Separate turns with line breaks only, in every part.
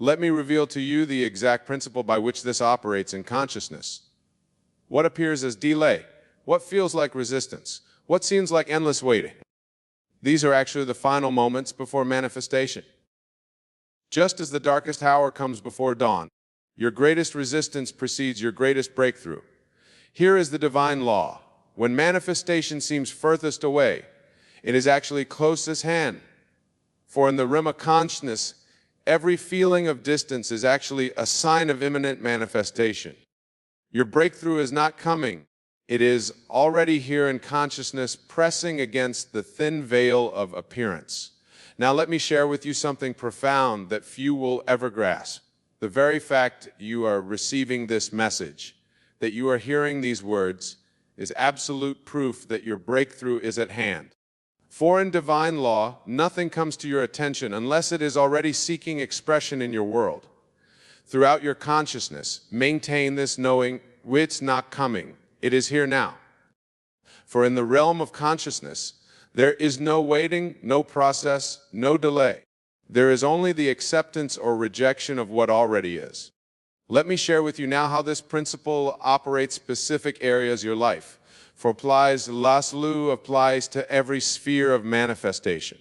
Let me reveal to you the exact principle by which this operates in consciousness. What appears as delay? What feels like resistance? What seems like endless waiting? These are actually the final moments before manifestation. Just as the darkest hour comes before dawn, your greatest resistance precedes your greatest breakthrough. Here is the divine law. When manifestation seems furthest away, it is actually closest hand. For in the realm of consciousness, every feeling of distance is actually a sign of imminent manifestation. Your breakthrough is not coming. It is already here in consciousness, pressing against the thin veil of appearance. Now let me share with you something profound that few will ever grasp. The very fact you are receiving this message, that you are hearing these words, is absolute proof that your breakthrough is at hand. For in divine law, nothing comes to your attention unless it is already seeking expression in your world. Throughout your consciousness, maintain this knowing it's not coming. It is here now. For in the realm of consciousness, there is no waiting, no process, no delay. There is only the acceptance or rejection of what already is. Let me share with you now how this principle operates specific areas of your life. For Laszlo applies to every sphere of manifestation.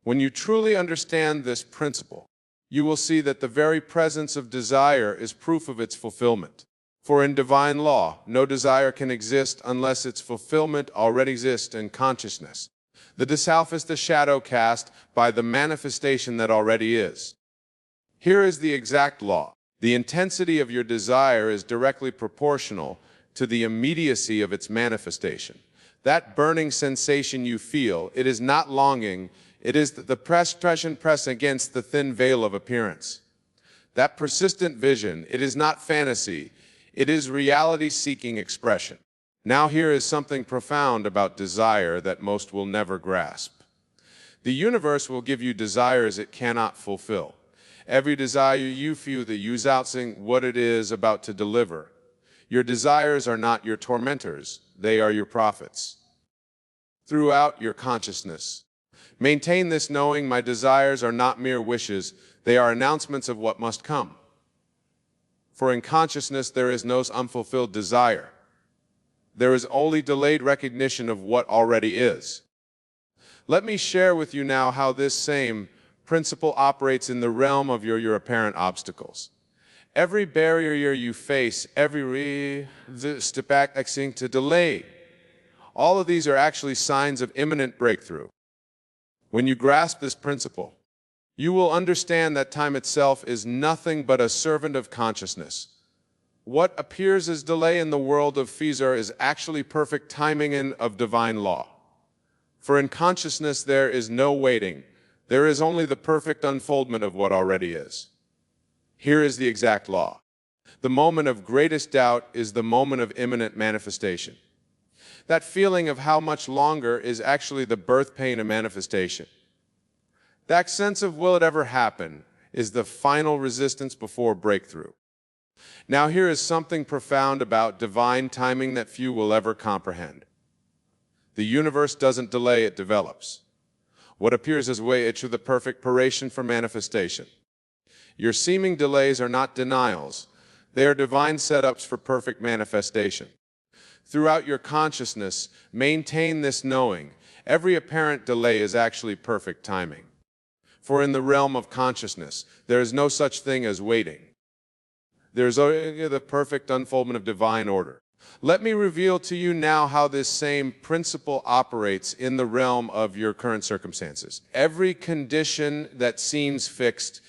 When you truly understand this principle, you will see that the very presence of desire is proof of its fulfillment. For in divine law, no desire can exist unless its fulfillment already exists in consciousness. The self is the shadow cast by the manifestation that already is. Here is the exact law. The intensity of your desire is directly proportional to the immediacy of its manifestation. That burning sensation you feel, it is not longing, it is the press against the thin veil of appearance. That persistent vision, it is not fantasy, it is reality-seeking expression. Now here is something profound about desire that most will never grasp. The universe will give you desires it cannot fulfill. Every desire you feel that use out saying what it is about to deliver. Your desires are not your tormentors, they are your prophets. Throughout your consciousness, maintain this knowing my desires are not mere wishes, they are announcements of what must come. For in consciousness there is no unfulfilled desire. There is only delayed recognition of what already is. Let me share with you now how this same principle operates in the realm of your apparent obstacles. Every barrier you face, every step back to delay, all of these are actually signs of imminent breakthrough. When you grasp this principle, you will understand that time itself is nothing but a servant of consciousness. What appears as delay in the world of Fizar is actually perfect timing of divine law. For in consciousness there is no waiting. There is only the perfect unfoldment of what already is. Here is the exact law. The moment of greatest doubt is the moment of imminent manifestation. That feeling of how much longer is actually the birth pain of manifestation. That sense of will it ever happen is the final resistance before breakthrough. Now here is something profound about divine timing that few will ever comprehend. The universe doesn't delay, it develops. What appears as way to the perfect preparation for manifestation. Your seeming delays are not denials. They are divine setups for perfect manifestation. Throughout your consciousness, maintain this knowing. Every apparent delay is actually perfect timing. For in the realm of consciousness, there is no such thing as waiting. There is only the perfect unfoldment of divine order. Let me reveal to you now how this same principle operates in the realm of your current circumstances. Every condition that seems fixed,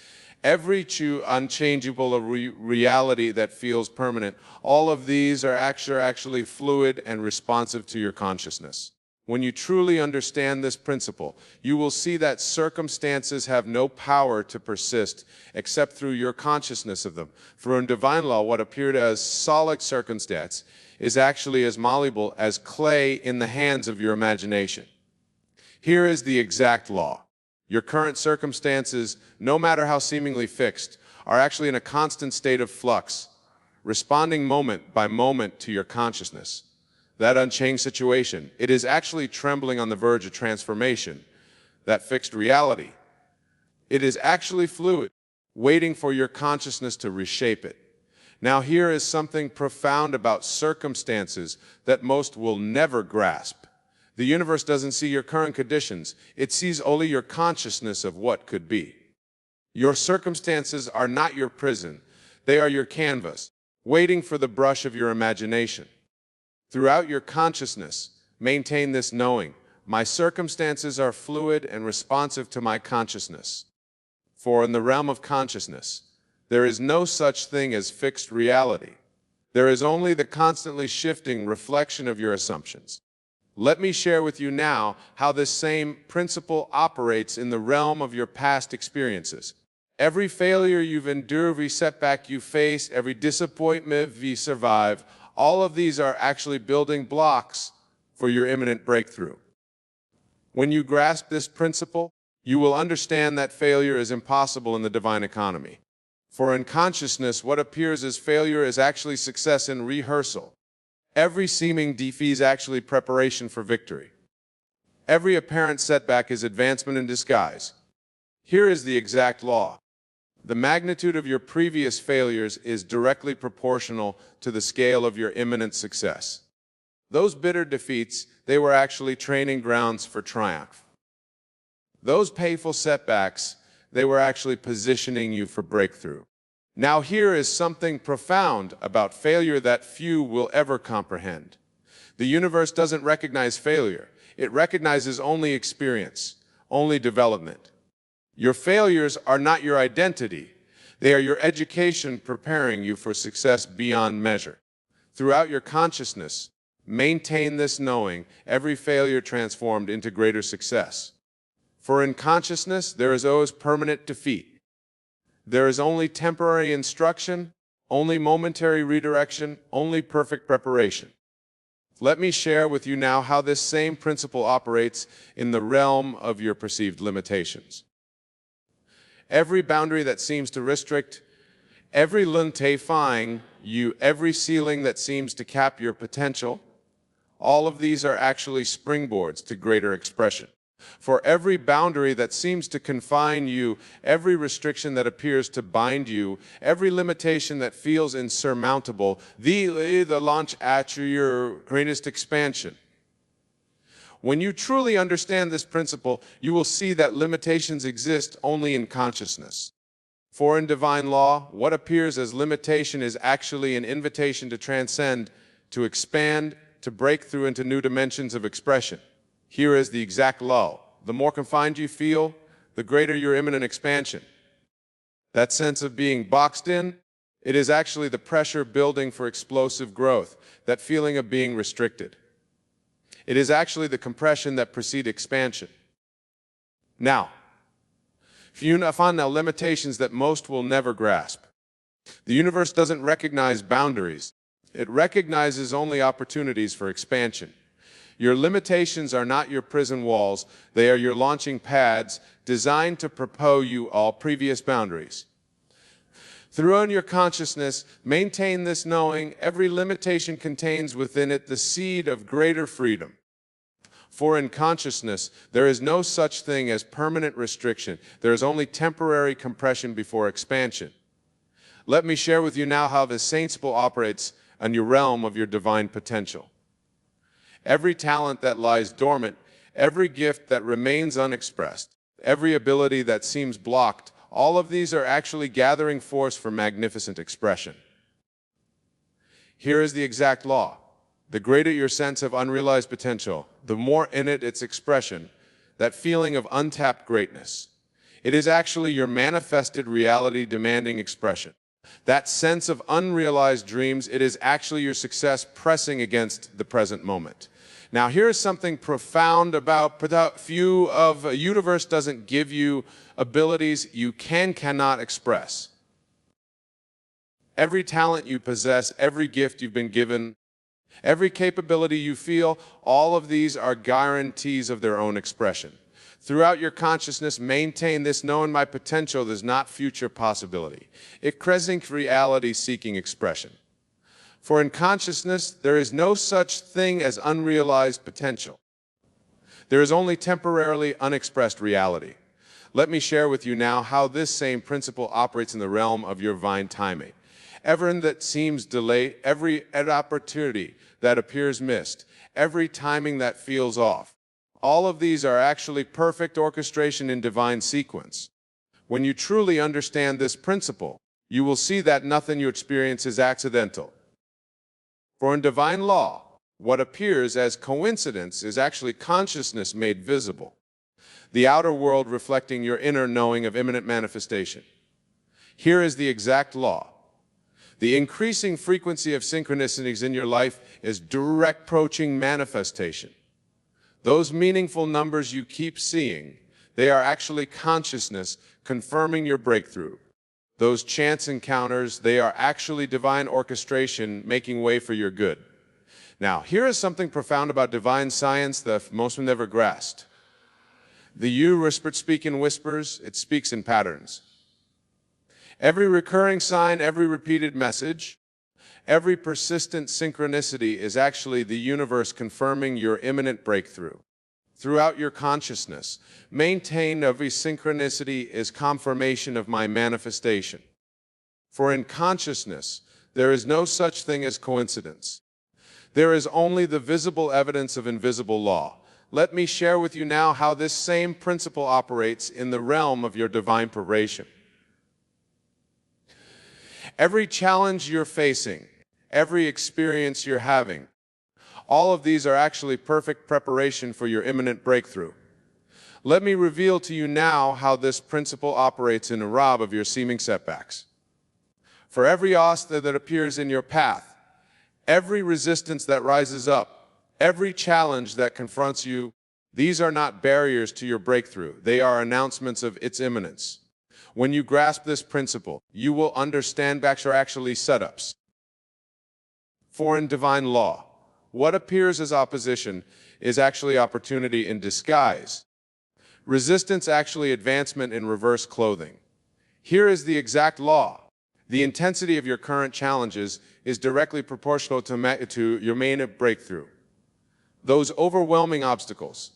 every unchangeable reality that feels permanent, all of these are actually fluid and responsive to your consciousness. When you truly understand this principle, you will see that circumstances have no power to persist except through your consciousness of them. For in divine law, what appeared as solid circumstance is actually as malleable as clay in the hands of your imagination. Here is the exact law. Your current circumstances, no matter how seemingly fixed, are actually in a constant state of flux, responding moment by moment to your consciousness. That unchanged situation, it is actually trembling on the verge of transformation. That fixed reality, it is actually fluid. waiting for your consciousness to reshape it. Now here is something profound about circumstances that most will never grasp. The universe doesn't see your current conditions, it sees only your consciousness of what could be. Your circumstances are not your prison, they are your canvas, waiting for the brush of your imagination. Throughout your consciousness, maintain this knowing: my circumstances are fluid and responsive to my consciousness. For in the realm of consciousness, there is no such thing as fixed reality. There is only the constantly shifting reflection of your assumptions. Let me share with you now how this same principle operates in the realm of your past experiences. Every failure you've endured, every setback you face, every disappointment you survive, all of these are actually building blocks for your imminent breakthrough. When you grasp this principle, you will understand that failure is impossible in the divine economy. For in consciousness, what appears as failure is actually success in rehearsal. Every seeming defeat is actually preparation for victory. Every apparent setback is advancement in disguise. Here is the exact law. The magnitude of your previous failures is directly proportional to the scale of your imminent success. Those bitter defeats, they were actually training grounds for triumph. Those painful setbacks, they were actually positioning you for breakthrough. Now here is something profound about failure that few will ever comprehend. The universe doesn't recognize failure. It recognizes only experience, only development. Your failures are not your identity. They are your education preparing you for success beyond measure. Throughout your consciousness, maintain this knowing: every failure transformed into greater success. For in consciousness, there is always permanent defeat. There is only temporary instruction, only momentary redirection, only perfect preparation. Let me share with you now how this same principle operates in the realm of your perceived limitations. Every boundary that seems to restrict, every limitation you, every ceiling that seems to cap your potential, all of these are actually springboards to greater expression. For every boundary that seems to confine you, every restriction that appears to bind you, every limitation that feels insurmountable, the launch at your greatest expansion. When you truly understand this principle, you will see that limitations exist only in consciousness. For in divine law, what appears as limitation is actually an invitation to transcend, to expand, to break through into new dimensions of expression. Here is the exact law: the more confined you feel, the greater your imminent expansion. That sense of being boxed in, it is actually the pressure building for explosive growth, that feeling of being restricted. It is actually the compression that precedes expansion. Now, if you find now limitations that most will never grasp. The universe doesn't recognize boundaries. It recognizes only opportunities for expansion. Your limitations are not your prison walls, they are your launching pads designed to propel you all previous boundaries. Throughout your consciousness, maintain this knowing: every limitation contains within it the seed of greater freedom. For in consciousness, there is no such thing as permanent restriction. There is only temporary compression before expansion. Let me share with you now how this principle operates in your realm of your divine potential. Every talent that lies dormant, every gift that remains unexpressed, every ability that seems blocked, all of these are actually gathering force for magnificent expression. Here is the exact law: the greater your sense of unrealized potential, the more in it its expression, that feeling of untapped greatness. It is actually your manifested reality demanding expression. That sense of unrealized dreams, it is actually your success pressing against the present moment. Now, here's something profound about few of the universe doesn't give you abilities you cannot express. Every talent you possess, every gift you've been given, every capability you feel, all of these are guarantees of their own expression. Throughout your consciousness, maintain this: knowing my potential is not future possibility. It present reality seeking expression. For in consciousness, there is no such thing as unrealized potential. There is only temporarily unexpressed reality. Let me share with you now how this same principle operates in the realm of your divine timing. Everything that seems delayed, every opportunity that appears missed, every timing that feels off. All of these are actually perfect orchestration in divine sequence. When you truly understand this principle, you will see that nothing you experience is accidental. For in divine law, what appears as coincidence is actually consciousness made visible, the outer world reflecting your inner knowing of imminent manifestation. Here is the exact law. The increasing frequency of synchronicities in your life is direct approaching manifestation. Those meaningful numbers you keep seeing, they are actually consciousness confirming your breakthrough. Those chance encounters, they are actually divine orchestration making way for your good. Now, here is something profound about divine science that most have never grasped. The you whispered speak in whispers, it speaks in patterns. Every recurring sign, every repeated message, every persistent synchronicity is actually the universe confirming your imminent breakthrough. Throughout your consciousness, maintain every synchronicity is confirmation of my manifestation. For in consciousness, there is no such thing as coincidence. There is only the visible evidence of invisible law. Let me share with you now how this same principle operates in the realm of your divine preparation. Every challenge you're facing, every experience you're having, all of these are actually perfect preparation for your imminent breakthrough. Let me reveal to you now how this principle operates in the realm of your seeming setbacks. For every obstacle that appears in your path, every resistance that rises up, every challenge that confronts you, these are not barriers to your breakthrough. They are announcements of its imminence. When you grasp this principle, you will understand backs are actually setups. For in divine law, what appears as opposition is actually opportunity in disguise. Resistance actually advancement in reverse clothing. Here is the exact law. The intensity of your current challenges is directly proportional to your main breakthrough. Those overwhelming obstacles,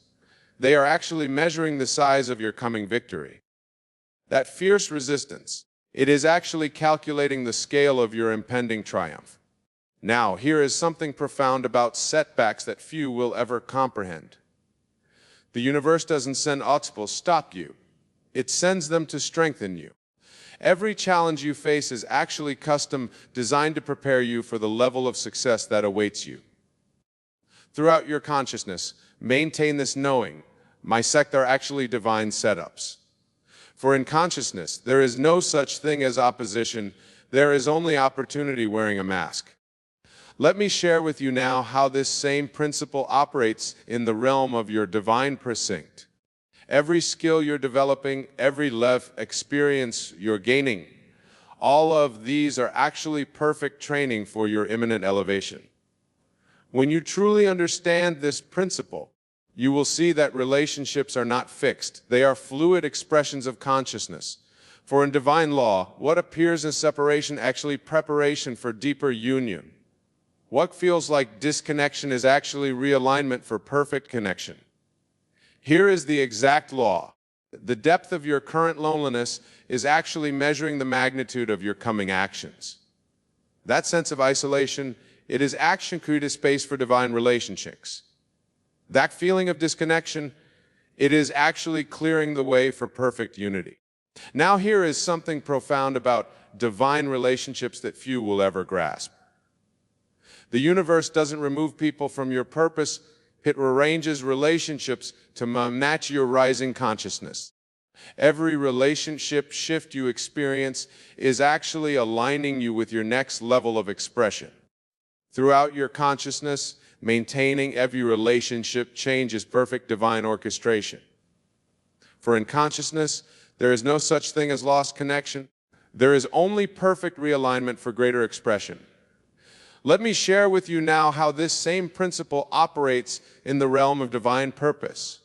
they are actually measuring the size of your coming victory. That fierce resistance, it is actually calculating the scale of your impending triumph. Now, here is something profound about setbacks that few will ever comprehend. The universe doesn't send obstacles to stop you. It sends them to strengthen you. Every challenge you face is actually custom designed to prepare you for the level of success that awaits you. Throughout your consciousness, maintain this knowing, my sect are actually divine setups. For in consciousness, there is no such thing as opposition, there is only opportunity wearing a mask. Let me share with you now how this same principle operates in the realm of your divine precinct. Every skill you're developing, every experience you're gaining, all of these are actually perfect training for your imminent elevation. When you truly understand this principle, you will see that relationships are not fixed. They are fluid expressions of consciousness. For in divine law, what appears as separation actually preparation for deeper union. What feels like disconnection is actually realignment for perfect connection. Here is the exact law. The depth of your current loneliness is actually measuring the magnitude of your coming actions. That sense of isolation, it is action created space for divine relationships. That feeling of disconnection, it is actually clearing the way for perfect unity. Now here is something profound about divine relationships that few will ever grasp. The universe doesn't remove people from your purpose, it arranges relationships to match your rising consciousness. Every relationship shift you experience is actually aligning you with your next level of expression. Throughout your consciousness, maintaining every relationship change is perfect divine orchestration. For in consciousness, there is no such thing as lost connection. There is only perfect realignment for greater expression. Let me share with you now how this same principle operates in the realm of divine purpose.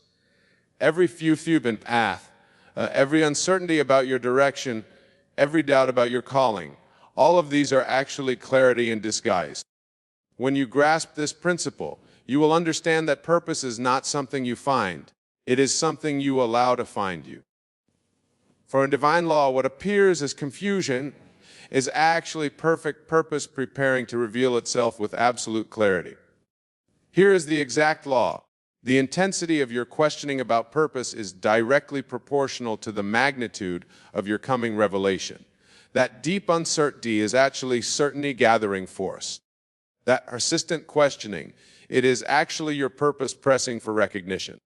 Every future path, every uncertainty about your direction, every doubt about your calling, all of these are actually clarity in disguise. When you grasp this principle, you will understand that purpose is not something you find. It is something you allow to find you. For in divine law, what appears as confusion is actually perfect purpose preparing to reveal itself with absolute clarity. Here is the exact law. The intensity of your questioning about purpose is directly proportional to the magnitude of your coming revelation. That deep uncertainty is actually certainty gathering force. That persistent questioning, it is actually your purpose pressing for recognition.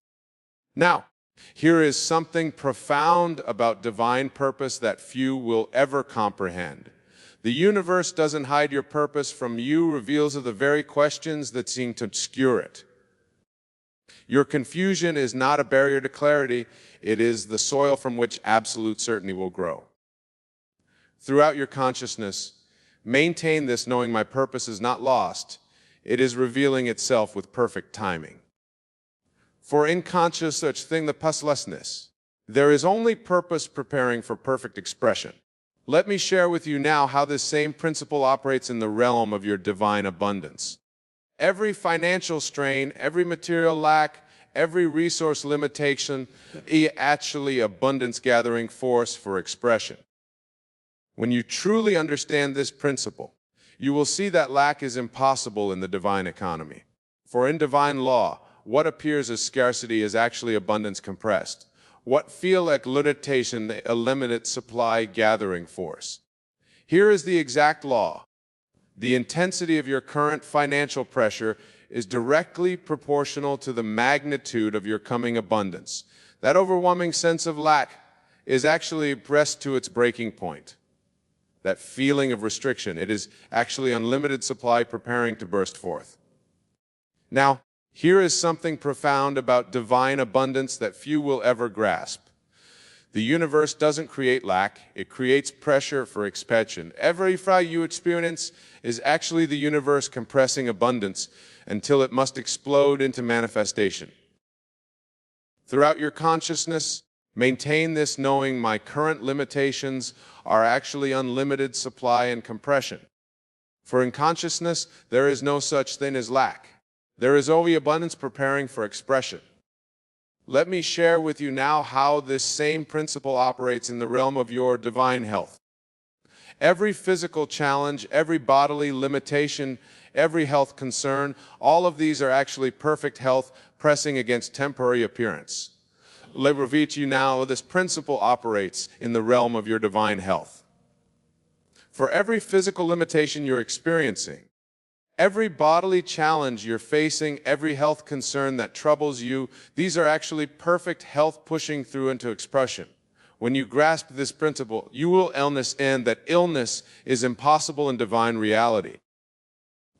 Now, here is something profound about divine purpose that few will ever comprehend. The universe doesn't hide your purpose from you, reveals the very questions that seem to obscure it. Your confusion is not a barrier to clarity, it is the soil from which absolute certainty will grow. Throughout your consciousness, maintain this knowing my purpose is not lost, it is revealing itself with perfect timing. For in conscious such thing the puzzlelessness, there is only purpose preparing for perfect expression. Let me share with you now how this same principle operates in the realm of your divine abundance. Every financial strain, every material lack, every resource limitation is actually abundance gathering force for expression. When you truly understand this principle, you will see that lack is impossible in the divine economy. For in divine law, what appears as scarcity is actually abundance compressed. What feel like limitation, a limited supply gathering force. Here is the exact law. The intensity of your current financial pressure is directly proportional to the magnitude of your coming abundance. That overwhelming sense of lack is actually pressed to its breaking point. That feeling of restriction, it is actually unlimited supply preparing to burst forth. Now, here is something profound about divine abundance that few will ever grasp. The universe doesn't create lack, it creates pressure for expansion. Every fry you experience is actually the universe compressing abundance until it must explode into manifestation. Throughout your consciousness, maintain this knowing my current limitations are actually unlimited supply and compression. For in consciousness, there is no such thing as lack. There is only abundance preparing for expression. Let me share with you now how this same principle operates in the realm of your divine health. Every physical challenge, every bodily limitation, every health concern, all of these are actually perfect health pressing against temporary appearance. Let me reveal to you now this principle operates in the realm of your divine health. For every physical limitation you're experiencing, every bodily challenge you're facing, every health concern that troubles you, these are actually perfect health pushing through into expression. When you grasp this principle, you will understand that illness is impossible in divine reality.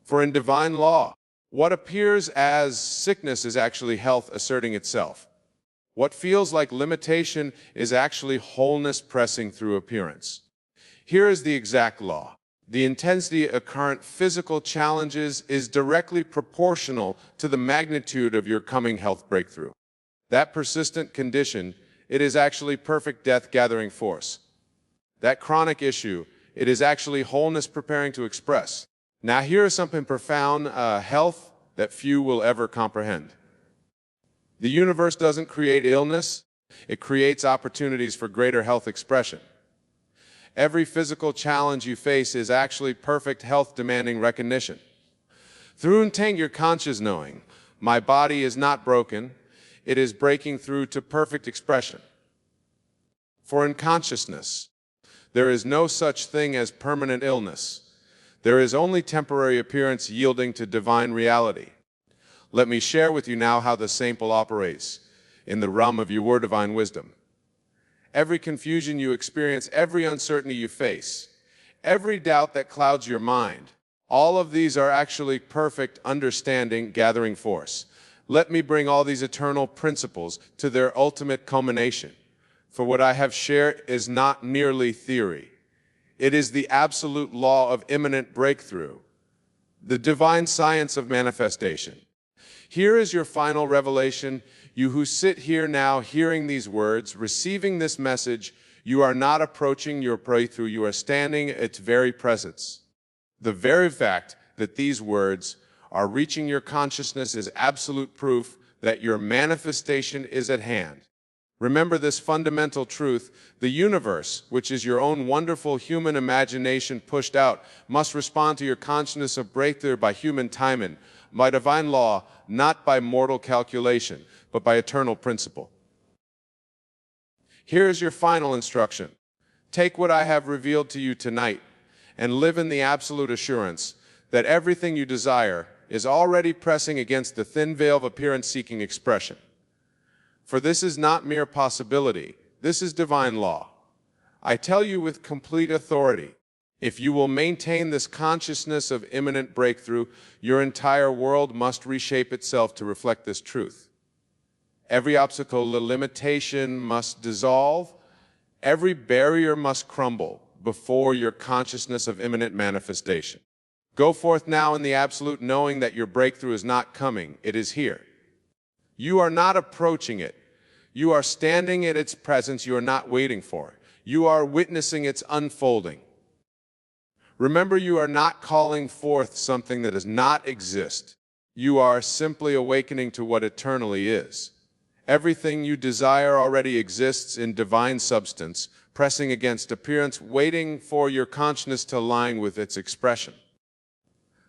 For in divine law, what appears as sickness is actually health asserting itself. What feels like limitation is actually wholeness pressing through appearance. Here is the exact law. The intensity of current physical challenges is directly proportional to the magnitude of your coming health breakthrough. That persistent condition, it is actually perfect death gathering force. That chronic issue, it is actually wholeness preparing to express. Now here is something profound, health that few will ever comprehend. The universe doesn't create illness, it creates opportunities for greater health expression. Every physical challenge you face is actually perfect health demanding recognition. Through your conscious knowing, my body is not broken, it is breaking through to perfect expression. For in consciousness, there is no such thing as permanent illness. There is only temporary appearance yielding to divine reality. Let me share with you now how the sample operates in the realm of your divine wisdom. Every confusion you experience, every uncertainty you face, every doubt that clouds your mind, all of these are actually perfect understanding gathering force. Let me bring all these eternal principles to their ultimate culmination. For what I have shared is not merely theory. It is the absolute law of imminent breakthrough, the divine science of manifestation. Here is your final revelation. You who sit here now hearing these words, receiving this message, you are not approaching your breakthrough, you are standing at its very presence. The very fact that these words are reaching your consciousness is absolute proof that your manifestation is at hand. Remember this fundamental truth: the universe, which is your own wonderful human imagination pushed out, must respond to your consciousness of breakthrough by human timing, by divine law, not by mortal calculation, but by eternal principle. Here is your final instruction. Take what I have revealed to you tonight and live in the absolute assurance that everything you desire is already pressing against the thin veil of appearance-seeking expression. For this is not mere possibility, this is divine law. I tell you with complete authority, if you will maintain this consciousness of imminent breakthrough, your entire world must reshape itself to reflect this truth. Every obstacle, the limitation must dissolve, every barrier must crumble before your consciousness of imminent manifestation. Go forth now in the absolute knowing that your breakthrough is not coming, it is here. You are not approaching it. You are standing in its presence. You are not waiting for it. You are witnessing its unfolding. Remember, you are not calling forth something that does not exist. You are simply awakening to what eternally is. Everything you desire already exists in divine substance, pressing against appearance, waiting for your consciousness to align with its expression.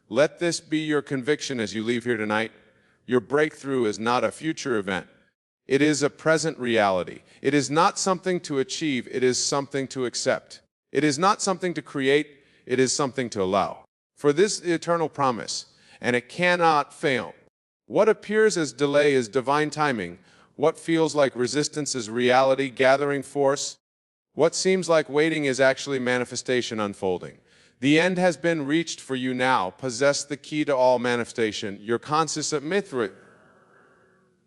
Let this be your conviction as you leave here tonight. Your breakthrough is not a future event. It is a present reality. It is not something to achieve, it is something to accept. It is not something to create, it is something to allow. For this is the eternal promise, and it cannot fail. What appears as delay is divine timing. What feels like resistance is reality gathering force. What seems like waiting is actually manifestation unfolding. The end has been reached for you now. Possess the key to all manifestation. Your conscious mithra.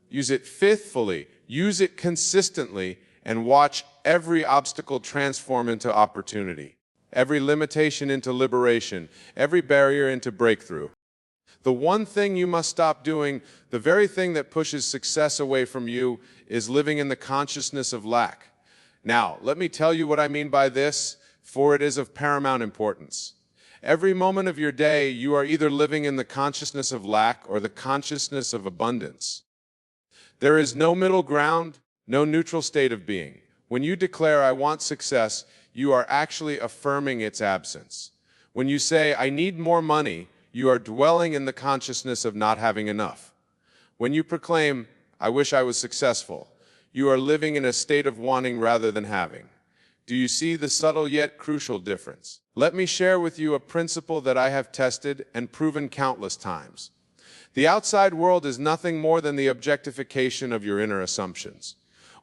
Use it faithfully, use it consistently, and watch every obstacle transform into opportunity, every limitation into liberation, every barrier into breakthrough. The one thing you must stop doing, the very thing that pushes success away from you, is living in the consciousness of lack. Now, let me tell you what I mean by this, for it is of paramount importance. Every moment of your day, you are either living in the consciousness of lack or the consciousness of abundance. There is no middle ground, no neutral state of being. When you declare, I want success, you are actually affirming its absence. When you say, I need more money, you are dwelling in the consciousness of not having enough. When you proclaim, I wish I was successful, you are living in a state of wanting rather than having. Do you see the subtle yet crucial difference? Let me share with you a principle that I have tested and proven countless times. The outside world is nothing more than the objectification of your inner assumptions.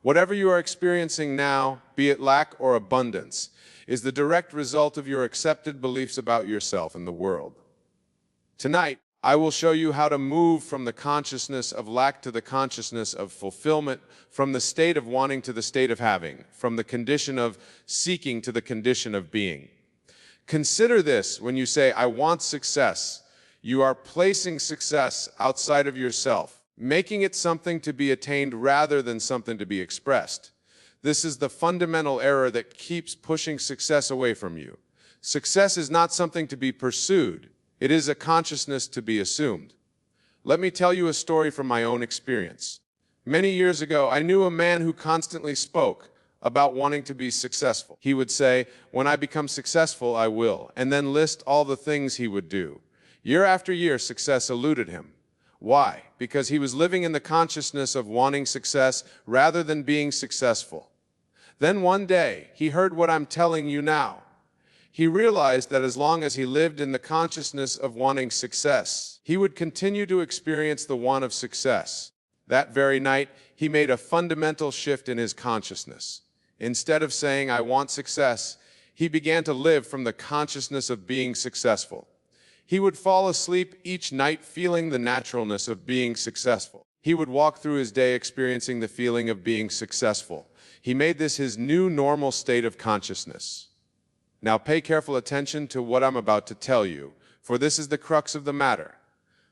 Whatever you are experiencing now, be it lack or abundance, is the direct result of your accepted beliefs about yourself and the world. Tonight, I will show you how to move from the consciousness of lack to the consciousness of fulfillment, from the state of wanting to the state of having, from the condition of seeking to the condition of being. Consider this: when you say, I want success, you are placing success outside of yourself, making it something to be attained rather than something to be expressed. This is the fundamental error that keeps pushing success away from you. Success is not something to be pursued. It is a consciousness to be assumed. Let me tell you a story from my own experience. Many years ago, I knew a man who constantly spoke about wanting to be successful. He would say, when I become successful, I will, and then list all the things he would do. Year after year, success eluded him. Why? Because he was living in the consciousness of wanting success rather than being successful. Then one day, he heard what I'm telling you now. He realized that as long as he lived in the consciousness of wanting success, he would continue to experience the want of success. That very night, he made a fundamental shift in his consciousness. Instead of saying, I want success, he began to live from the consciousness of being successful. He would fall asleep each night feeling the naturalness of being successful. He would walk through his day experiencing the feeling of being successful. He made this his new normal state of consciousness. Now pay careful attention to what I'm about to tell you, for this is the crux of the matter.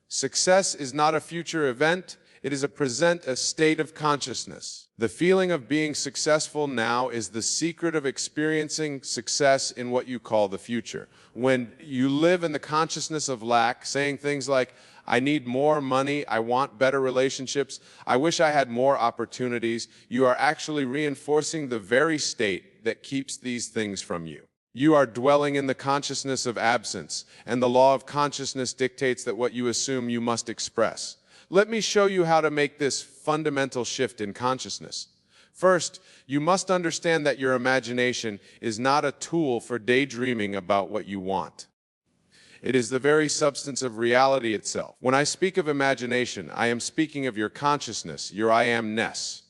Success is not a future event, It is a state of consciousness. The feeling of being successful now is the secret of experiencing success in what you call the future. When you live in the consciousness of lack, saying things like, I need more money, I want better relationships, I wish I had more opportunities, you are actually reinforcing the very state that keeps these things from you. You are dwelling in the consciousness of absence, and the law of consciousness dictates that what you assume you must express. Let me show you how to make this fundamental shift in consciousness. First, you must understand that your imagination is not a tool for daydreaming about what you want. It is the very substance of reality itself. When I speak of imagination, I am speaking of your consciousness, your I am-ness.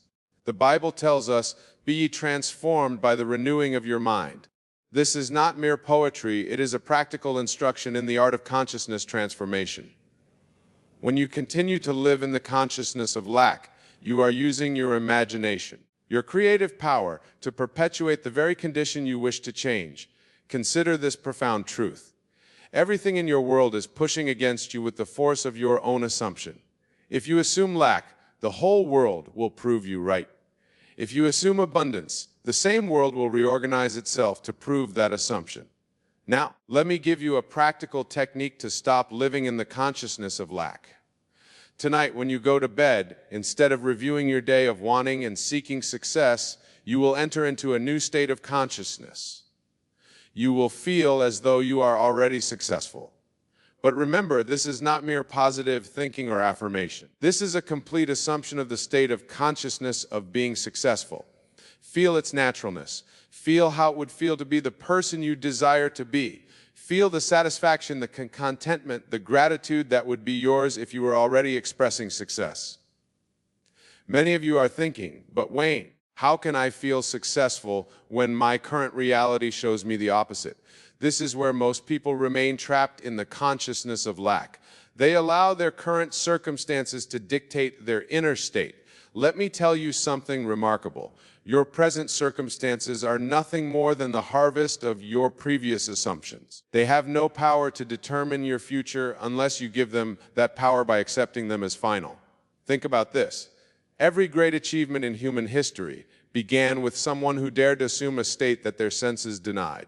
The Bible tells us, "Be ye transformed by the renewing of your mind." This is not mere poetry, it is a practical instruction in the art of consciousness transformation. When you continue to live in the consciousness of lack, you are using your imagination, your creative power, to perpetuate the very condition you wish to change. Consider this profound truth. Everything in your world is pushing against you with the force of your own assumption. If you assume lack, the whole world will prove you right. If you assume abundance, the same world will reorganize itself to prove that assumption. Now, let me give you a practical technique to stop living in the consciousness of lack. Tonight, when you go to bed, instead of reviewing your day of wanting and seeking success, you will enter into a new state of consciousness. You will feel as though you are already successful. But remember, this is not mere positive thinking or affirmation. This is a complete assumption of the state of consciousness of being successful. Feel its naturalness. Feel how it would feel to be the person you desire to be. Feel the satisfaction, the contentment, the gratitude that would be yours if you were already expressing success. Many of you are thinking, but Wayne, how can I feel successful when my current reality shows me the opposite? This is where most people remain trapped in the consciousness of lack. They allow their current circumstances to dictate their inner state. Let me tell you something remarkable. Your present circumstances are nothing more than the harvest of your previous assumptions. They have no power to determine your future unless you give them that power by accepting them as final. Think about this. Every great achievement in human history began with someone who dared to assume a state that their senses denied.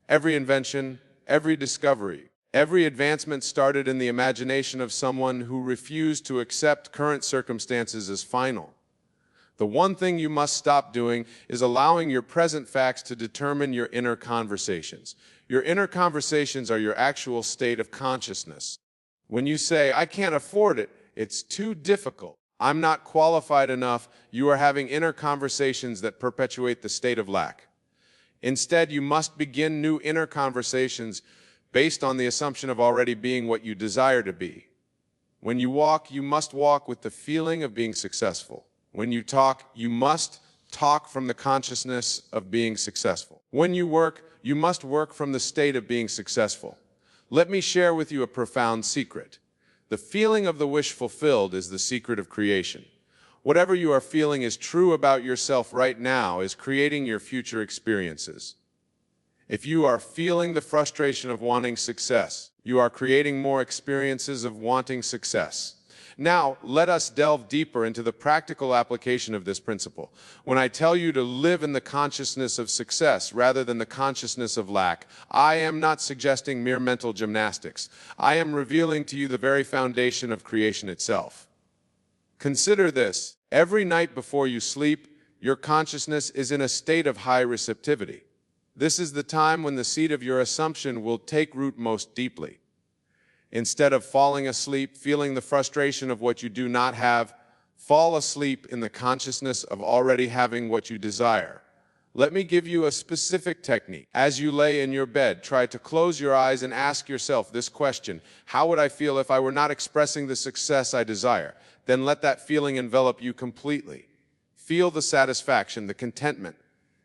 Every invention, every discovery, every advancement started in the imagination of someone who refused to accept current circumstances as final. The one thing you must stop doing is allowing your present facts to determine your inner conversations. Your inner conversations are your actual state of consciousness. When you say, I can't afford it, it's too difficult, I'm not qualified enough, you are having inner conversations that perpetuate the state of lack. Instead, you must begin new inner conversations based on the assumption of already being what you desire to be. When you walk, you must walk with the feeling of being successful. When you talk, you must talk from the consciousness of being successful. When you work, you must work from the state of being successful. Let me share with you a profound secret. The feeling of the wish fulfilled is the secret of creation. Whatever you are feeling is true about yourself right now is creating your future experiences. If you are feeling the frustration of wanting success, you are creating more experiences of wanting success. Now, let us delve deeper into the practical application of this principle. When I tell you to live in the consciousness of success rather than the consciousness of lack, I am not suggesting mere mental gymnastics. I am revealing to you the very foundation of creation itself. Consider this. Every night before you sleep, your consciousness is in a state of high receptivity. This is the time when the seed of your assumption will take root most deeply. Instead of falling asleep, feeling the frustration of what you do not have, fall asleep in the consciousness of already having what you desire. Let me give you a specific technique. As you lay in your bed, try to close your eyes and ask yourself this question: how would I feel if I were not expressing the success I desire? Then let that feeling envelop you completely. Feel the satisfaction, the contentment,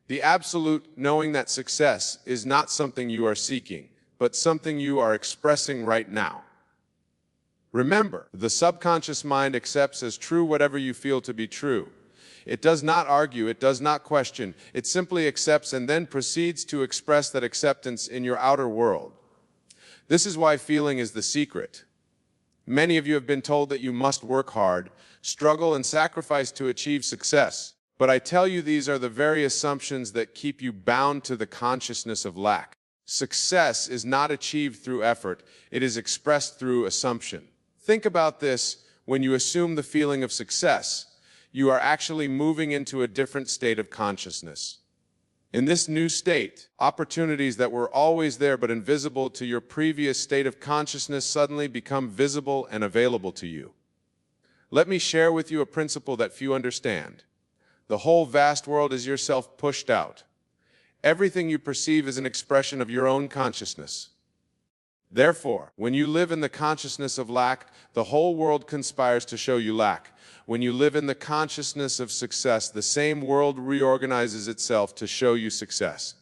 the absolute knowing that success is not something you are seeking, but something you are expressing right now. Remember, the subconscious mind accepts as true whatever you feel to be true. It does not argue, it does not question, it simply accepts and then proceeds to express that acceptance in your outer world. This is why feeling is the secret. Many of you have been told that you must work hard, struggle, and sacrifice to achieve success. But I tell you, these are the very assumptions that keep you bound to the consciousness of lack. Success is not achieved through effort, it is expressed through assumption. Think about this: when you assume the feeling of success, you are actually moving into a different state of consciousness. In this new state, opportunities that were always there but invisible to your previous state of consciousness suddenly become visible and available to you. Let me share with you a principle that few understand. The whole vast world is yourself pushed out. Everything you perceive is an expression of your own consciousness. Therefore, when you live in the consciousness of lack, the whole world conspires to show you lack. When you live in the consciousness of success, the same world reorganizes itself to show you success.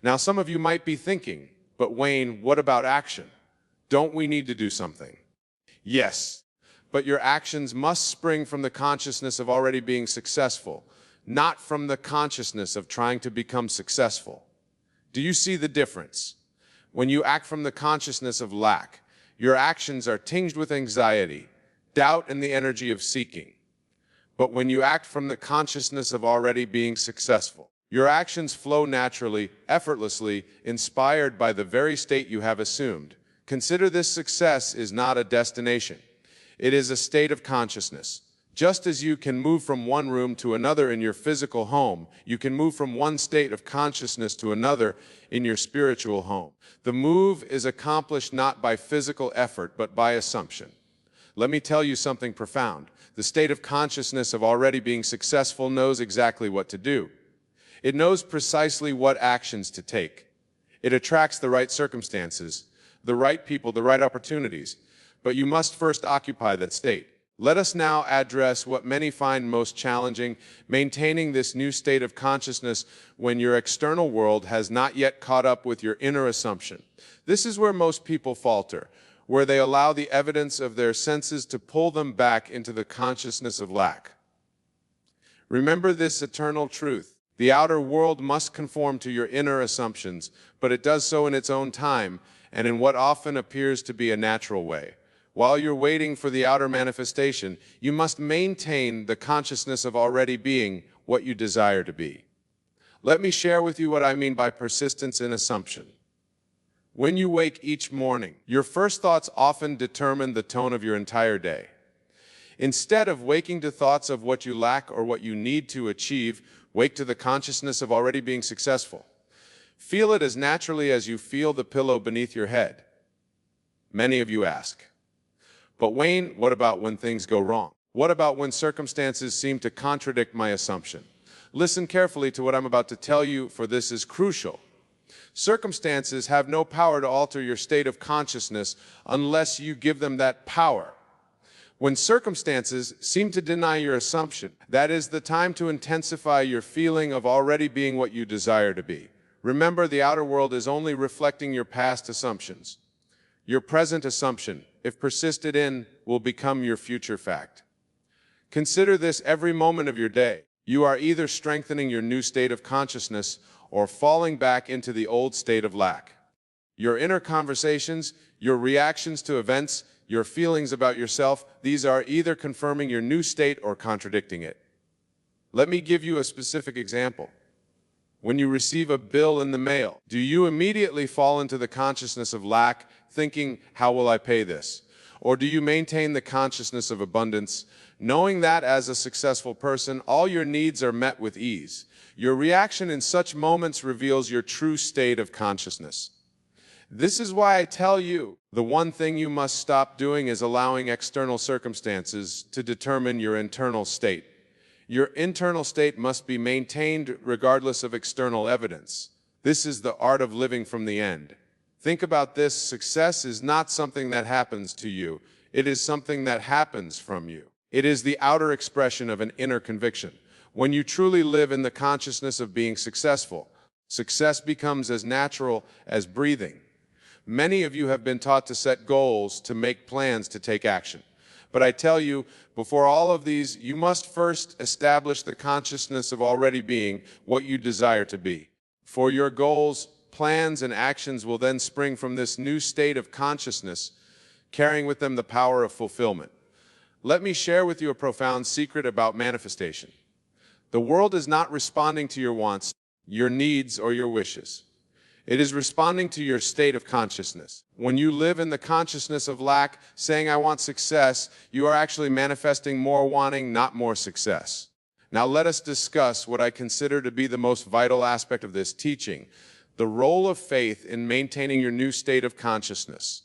Now, some of you might be thinking, but Wayne, what about action? Don't we need to do something? Yes, but your actions must spring from the consciousness of already being successful, not from the consciousness of trying to become successful. Do you see the difference? When you act from the consciousness of lack, your actions are tinged with anxiety, doubt, and the energy of seeking. But when you act from the consciousness of already being successful, your actions flow naturally, effortlessly, inspired by the very state you have assumed. Consider this: success is not a destination. It is a state of consciousness. Just as you can move from one room to another in your physical home, you can move from one state of consciousness to another in your spiritual home. The move is accomplished not by physical effort, but by assumption. Let me tell you something profound. The state of consciousness of already being successful knows exactly what to do. It knows precisely what actions to take. It attracts the right circumstances, the right people, the right opportunities. But you must first occupy that state. Let us now address what many find most challenging: maintaining this new state of consciousness when your external world has not yet caught up with your inner assumption. This is where most people falter, where they allow the evidence of their senses to pull them back into the consciousness of lack. Remember this eternal truth: the outer world must conform to your inner assumptions, but it does so in its own time and in what often appears to be a natural way. While you're waiting for the outer manifestation, you must maintain the consciousness of already being what you desire to be. Let me share with you what I mean by persistence in assumption. When you wake each morning, your first thoughts often determine the tone of your entire day. Instead of waking to thoughts of what you lack or what you need to achieve, wake to the consciousness of already being successful. Feel it as naturally as you feel the pillow beneath your head. Many of you ask, but Wayne, what about when things go wrong? What about when circumstances seem to contradict my assumption? Listen carefully to what I'm about to tell you, for this is crucial. Circumstances have no power to alter your state of consciousness unless you give them that power. When circumstances seem to deny your assumption, that is the time to intensify your feeling of already being what you desire to be. Remember, the outer world is only reflecting your past assumptions. Your present assumption, if persisted in, will become your future fact. Consider this every moment of your day. You are either strengthening your new state of consciousness or falling back into the old state of lack. Your inner conversations, your reactions to events, your feelings about yourself, these are either confirming your new state or contradicting it. Let me give you a specific example. When you receive a bill in the mail, do you immediately fall into the consciousness of lack, thinking, how will I pay this? Or do you maintain the consciousness of abundance, knowing that as a successful person, all your needs are met with ease? Your reaction in such moments reveals your true state of consciousness. This is why I tell you, the one thing you must stop doing is allowing external circumstances to determine your internal state. Your internal state must be maintained regardless of external evidence. This is the art of living from the end. Think about this: success is not something that happens to you. It is something that happens from you. It is the outer expression of an inner conviction. When you truly live in the consciousness of being successful, success becomes as natural as breathing. Many of you have been taught to set goals, to make plans, to take action. But I tell you, before all of these, you must first establish the consciousness of already being what you desire to be. For your goals, plans, and actions will then spring from this new state of consciousness. carrying with them the power of fulfillment. Let me share with you a profound secret about manifestation. The world is not responding to your wants, your needs, or your wishes. It is responding to your state of consciousness. When you live in the consciousness of lack, saying I want success, you are actually manifesting more wanting, not more success. Now let us discuss what I consider to be the most vital aspect of this teaching, the role of faith in maintaining your new state of consciousness.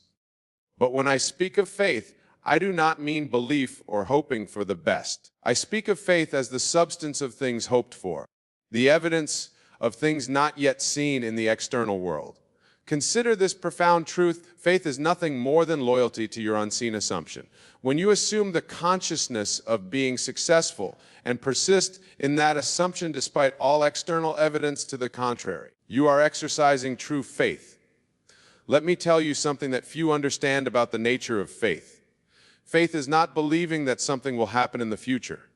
But when I speak of faith, I do not mean belief or hoping for the best. I speak of faith as the substance of things hoped for, the evidence of things not yet seen in the external world. Consider this profound truth: faith is nothing more than loyalty to your unseen assumption. When you assume the consciousness of being successful and persist in that assumption despite all external evidence to the contrary, you are exercising true faith. Let me tell you something that few understand about the nature of faith. Faith is not believing that something will happen in the future.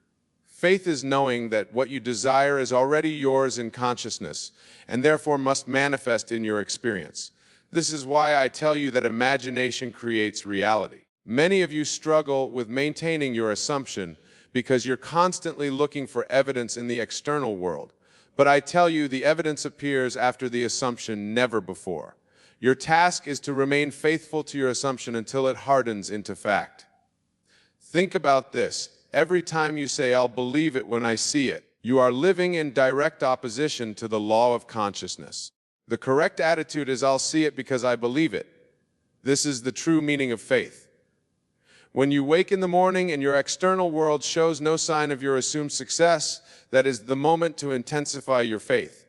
Faith is knowing that what you desire is already yours in consciousness, and therefore must manifest in your experience. This is why I tell you that imagination creates reality. Many of you struggle with maintaining your assumption because you're constantly looking for evidence in the external world. But I tell you, the evidence appears after the assumption, never before. Your task is to remain faithful to your assumption until it hardens into fact. Think about this. Every time you say, I'll believe it when I see it, you are living in direct opposition to the law of consciousness. The correct attitude is, I'll see it because I believe it. This is the true meaning of faith. When you wake in the morning and your external world shows no sign of your assumed success, that is the moment to intensify your faith.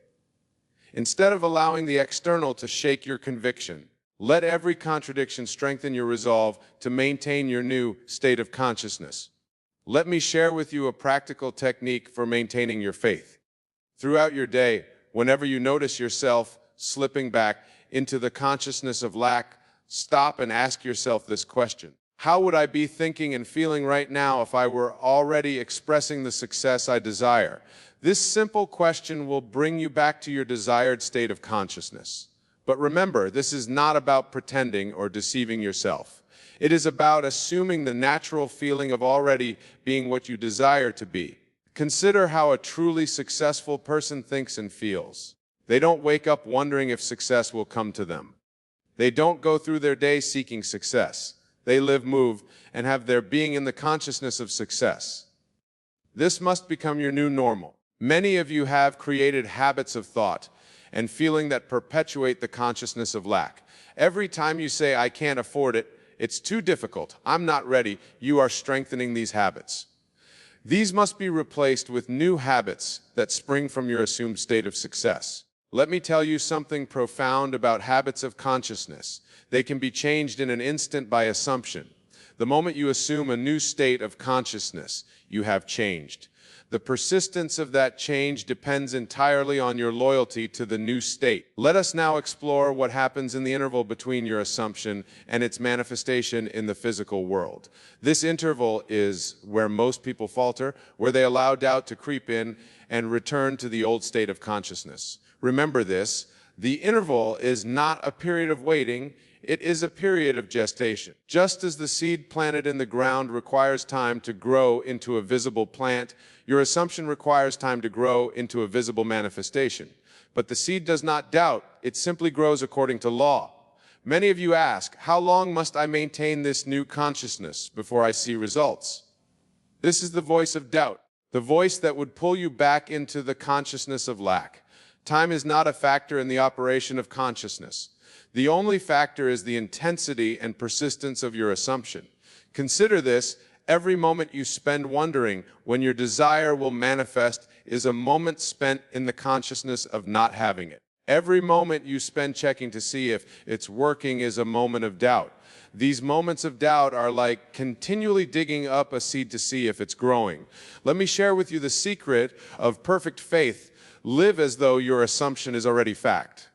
Instead of allowing the external to shake your conviction, let every contradiction strengthen your resolve to maintain your new state of consciousness. Let me share with you a practical technique for maintaining your faith. Throughout your day, whenever you notice yourself slipping back into the consciousness of lack, stop and ask yourself this question: how would I be thinking and feeling right now if I were already expressing the success I desire? This simple question will bring you back to your desired state of consciousness. But remember, this is not about pretending or deceiving yourself. It is about assuming the natural feeling of already being what you desire to be. Consider how a truly successful person thinks and feels. They don't wake up wondering if success will come to them. They don't go through their day seeking success. They live, move, and have their being in the consciousness of success. This must become your new normal. Many of you have created habits of thought and feeling that perpetuate the consciousness of lack. Every time you say, I can't afford it, it's too difficult, I'm not ready, you are strengthening these habits. These must be replaced with new habits that spring from your assumed state of success. Let me tell you something profound about habits of consciousness. They can be changed in an instant by assumption. The moment you assume a new state of consciousness, you have changed. The persistence of that change depends entirely on your loyalty to the new state. Let us now explore what happens in the interval between your assumption and its manifestation in the physical world. This interval is where most people falter, where they allow doubt to creep in and return to the old state of consciousness. Remember this: the interval is not a period of waiting, it is a period of gestation. Just as the seed planted in the ground requires time to grow into a visible plant, your assumption requires time to grow into a visible manifestation. But the seed does not doubt, it simply grows according to law. Many of you ask, how long must I maintain this new consciousness before I see results? This is the voice of doubt, the voice that would pull you back into the consciousness of lack. Time is not a factor in the operation of consciousness. The only factor is the intensity and persistence of your assumption. Consider this: every moment you spend wondering when your desire will manifest is a moment spent in the consciousness of not having it. Every moment you spend checking to see if it's working is a moment of doubt. These moments of doubt are like continually digging up a seed to see if it's growing. Let me share with you the secret of perfect faith. Live as though your assumption is already fact.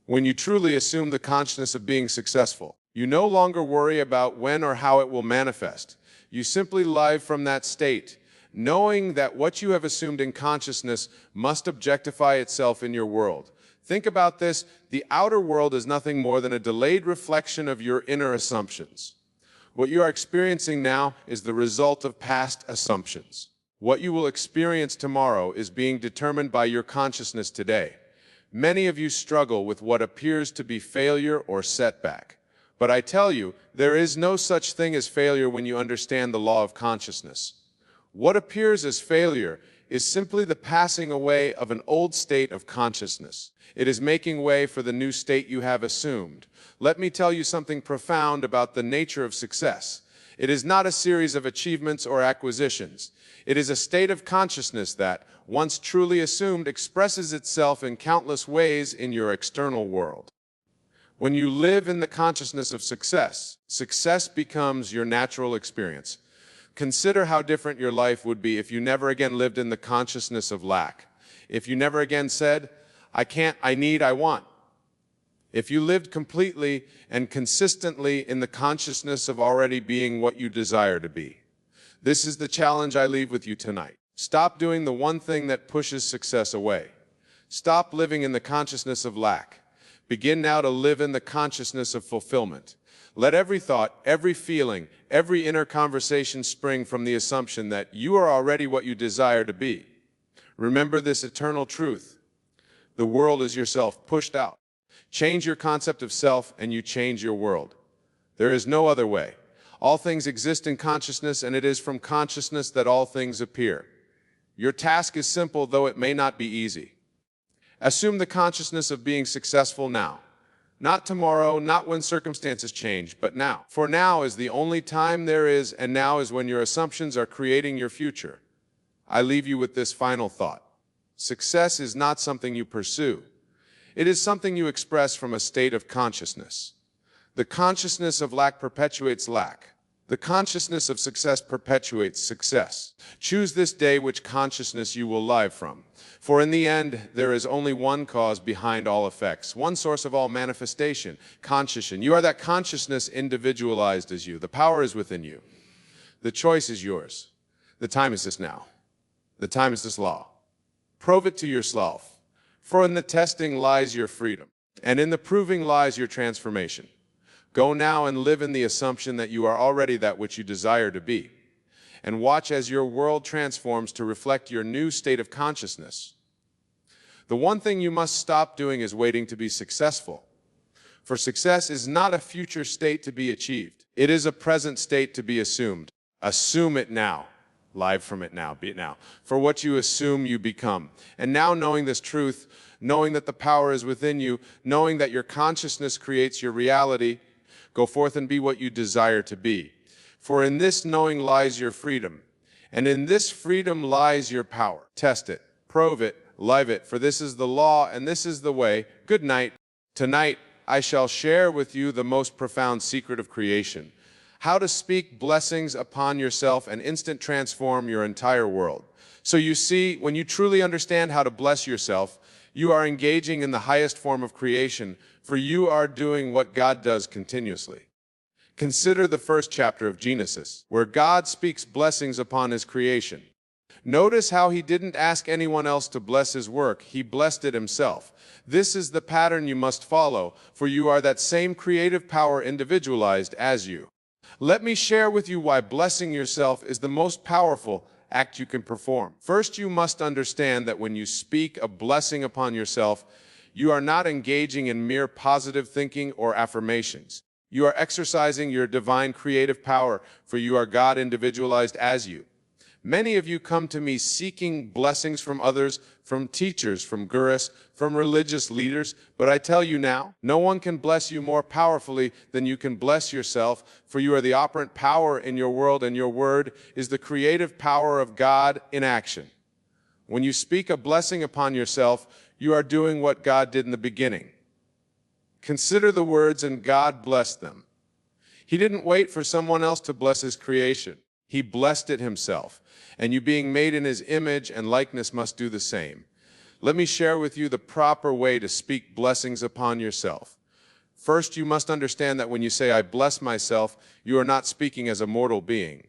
When you truly assume the consciousness of being successful, you no longer worry about when or how it will manifest. You simply live from that state, knowing that what you have assumed in consciousness must objectify itself in your world. Think about this. The outer world is nothing more than a delayed reflection of your inner assumptions. What you are experiencing now is the result of past assumptions. What you will experience tomorrow is being determined by your consciousness today. Many of you struggle with what appears to be failure or setback. But I tell you, there is no such thing as failure when you understand the law of consciousness. What appears as failure is simply the passing away of an old state of consciousness. It is making way for the new state you have assumed. Let me tell you something profound about the nature of success. It is not a series of achievements or acquisitions. It is a state of consciousness that, once truly assumed, expresses itself in countless ways in your external world. When you live in the consciousness of success, success becomes your natural experience. Consider how different your life would be if you never again lived in the consciousness of lack. If you never again said, I can't, I need, I want. If you lived completely and consistently in the consciousness of already being what you desire to be. This is the challenge I leave with you tonight. Stop doing the one thing that pushes success away. Stop living in the consciousness of lack. Begin now to live in the consciousness of fulfillment. Let every thought, every feeling, every inner conversation spring from the assumption that you are already what you desire to be. Remember this eternal truth. The world is yourself pushed out. Change your concept of self and you change your world. There is no other way. All things exist in consciousness, and it is from consciousness that all things appear. Your task is simple, though it may not be easy. Assume the consciousness of being successful now. Not tomorrow, not when circumstances change, but now. For now is the only time there is, and now is when your assumptions are creating your future. I leave you with this final thought. Success is not something you pursue. It is something you express from a state of consciousness. The consciousness of lack perpetuates lack. The consciousness of success perpetuates success. Choose this day which consciousness you will live from. For in the end, there is only one cause behind all effects, one source of all manifestation, consciousness. You are that consciousness individualized as you. The power is within you. The choice is yours. The time is this now. The time is this law. Prove it to yourself. For in the testing lies your freedom, and in the proving lies your transformation. Go now and live in the assumption that you are already that which you desire to be, and watch as your world transforms to reflect your new state of consciousness. The one thing you must stop doing is waiting to be successful, for success is not a future state to be achieved. It is a present state to be assumed. Assume it now. Live from it now. Be it now. For what you assume, you become. And now, knowing this truth, knowing that the power is within you, knowing that your consciousness creates your reality, go forth and be what you desire to be. For in this knowing lies your freedom, and in this freedom lies your power. Test it, prove it, live it, for this is the law and this is the way. Good night. Tonight, I shall share with you the most profound secret of creation. How to speak blessings upon yourself and instant transform your entire world. So you see, when you truly understand how to bless yourself, you are engaging in the highest form of creation, for you are doing what God does continuously. Consider the first chapter of Genesis, where God speaks blessings upon his creation. Notice how he didn't ask anyone else to bless his work, he blessed it himself. This is the pattern you must follow, for you are that same creative power individualized as you. Let me share with you why blessing yourself is the most powerful act you can perform. First, you must understand that when you speak a blessing upon yourself, you are not engaging in mere positive thinking or affirmations. You are exercising your divine creative power, for you are God individualized as you. Many of you come to me seeking blessings from others, from teachers, from gurus, from religious leaders, but I tell you now, no one can bless you more powerfully than you can bless yourself, for you are the operant power in your world, and your word is the creative power of God in action. When you speak a blessing upon yourself, you are doing what God did in the beginning. Consider the words, and God blessed them. He didn't wait for someone else to bless his creation. He blessed it himself. And you being made in his image and likeness must do the same. Let me share with you the proper way to speak blessings upon yourself. First, you must understand that when you say, I bless myself, you are not speaking as a mortal being.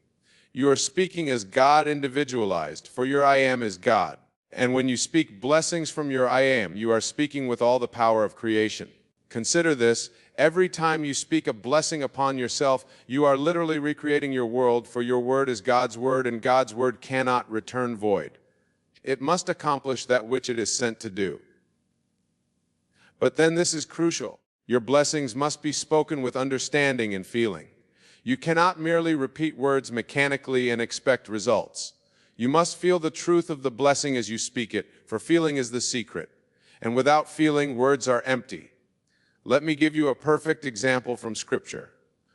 You are speaking as God individualized, for your I am is God. And when you speak blessings from your I am, you are speaking with all the power of creation. Consider this: every time you speak a blessing upon yourself, you are literally recreating your world, for your word is God's word, and God's word cannot return void. It must accomplish that which it is sent to do. But then this is crucial. Your blessings must be spoken with understanding and feeling. You cannot merely repeat words mechanically and expect results. You must feel the truth of the blessing as you speak it, for feeling is the secret. And without feeling, words are empty. Let me give you a perfect example from Scripture.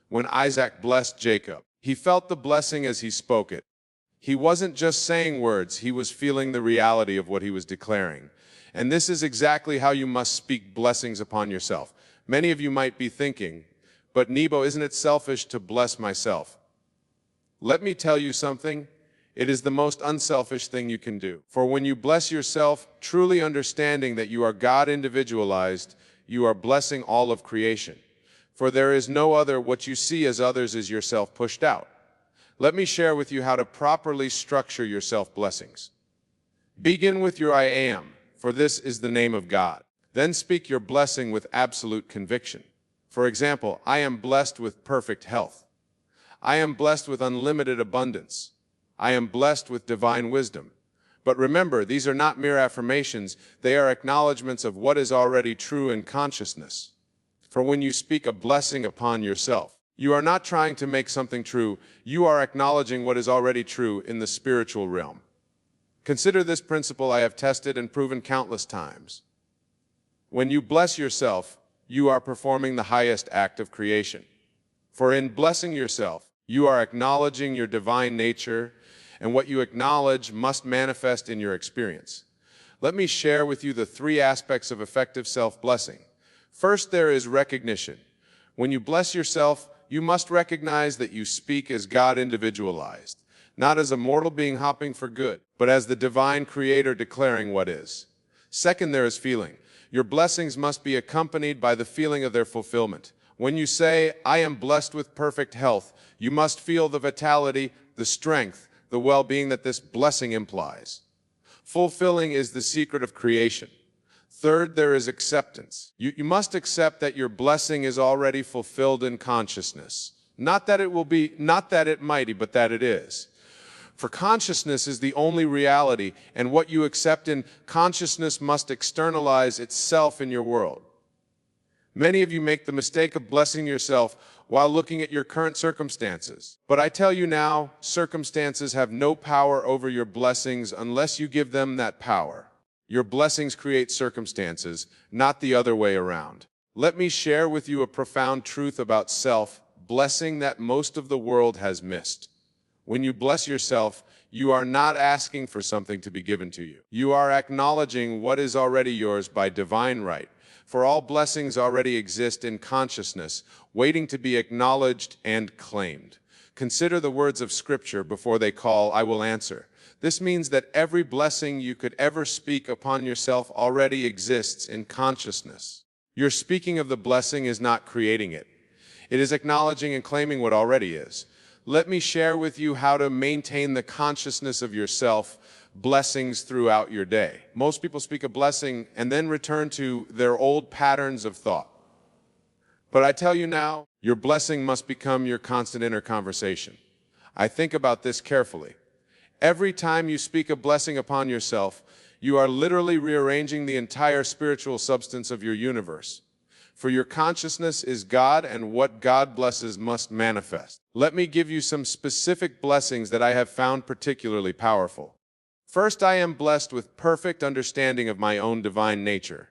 When Isaac blessed Jacob, he felt the blessing as he spoke it. He wasn't just saying words, he was feeling the reality of what he was declaring. And this is exactly how you must speak blessings upon yourself. Many of you might be thinking, but Nebo, isn't it selfish to bless myself? Let me tell you something. It is the most unselfish thing you can do. For when you bless yourself, truly understanding that you are God individualized, you are blessing all of creation. For there is no other. What you see as others is yourself pushed out. Let me share with you how to properly structure your self-blessings. Begin with your I am, for this is the name of God. Then speak your blessing with absolute conviction. For example, I am blessed with perfect health. I am blessed with unlimited abundance. I am blessed with divine wisdom. But remember, these are not mere affirmations, they are acknowledgments of what is already true in consciousness. For when you speak a blessing upon yourself, you are not trying to make something true, you are acknowledging what is already true in the spiritual realm. Consider this principle I have tested and proven countless times. When you bless yourself, you are performing the highest act of creation. For in blessing yourself, you are acknowledging your divine nature, and what you acknowledge must manifest in your experience. Let me share with you the 3 aspects of effective self-blessing. First, there is recognition. When you bless yourself, you must recognize that you speak as God individualized, not as a mortal being hopping for good, but as the divine creator declaring what is. Second, there is feeling. Your blessings must be accompanied by the feeling of their fulfillment. When you say, I am blessed with perfect health, you must feel the vitality, the strength, the well-being that this blessing implies. Fulfilling is the secret of creation. Third, there is acceptance. You must accept that your blessing is already fulfilled in consciousness. Not that it will be, not that it might be, but that it is. For consciousness is the only reality, and what you accept in consciousness must externalize itself in your world. Many of you make the mistake of blessing yourself while looking at your current circumstances. But I tell you now, circumstances have no power over your blessings unless you give them that power. Your blessings create circumstances, not the other way around. Let me share with you a profound truth about self-blessing that most of the world has missed. When you bless yourself, you are not asking for something to be given to you. You are acknowledging what is already yours by divine right. For all blessings already exist in consciousness, waiting to be acknowledged and claimed. Consider the words of Scripture before they call, I will answer. This means that every blessing you could ever speak upon yourself already exists in consciousness. Your speaking of the blessing is not creating it. It is acknowledging and claiming what already is. Let me share with you how to maintain the consciousness of yourself blessings throughout your day. Most people speak a blessing and then return to their old patterns of thought. But I tell you now, your blessing must become your constant inner conversation. I think about this carefully. Every time you speak a blessing upon yourself, you are literally rearranging the entire spiritual substance of your universe. For your consciousness is God, and what God blesses must manifest. Let me give you some specific blessings that I have found particularly powerful. First, I am blessed with perfect understanding of my own divine nature.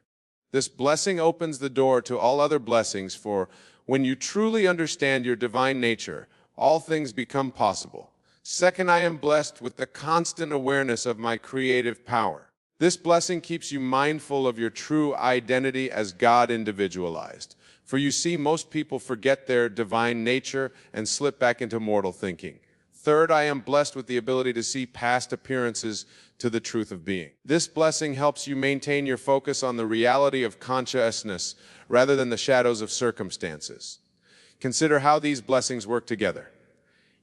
This blessing opens the door to all other blessings, for when you truly understand your divine nature, all things become possible. Second, I am blessed with the constant awareness of my creative power. This blessing keeps you mindful of your true identity as God individualized. For you see, most people forget their divine nature and slip back into mortal thinking. Third, I am blessed with the ability to see past appearances to the truth of being. This blessing helps you maintain your focus on the reality of consciousness rather than the shadows of circumstances. Consider how these blessings work together.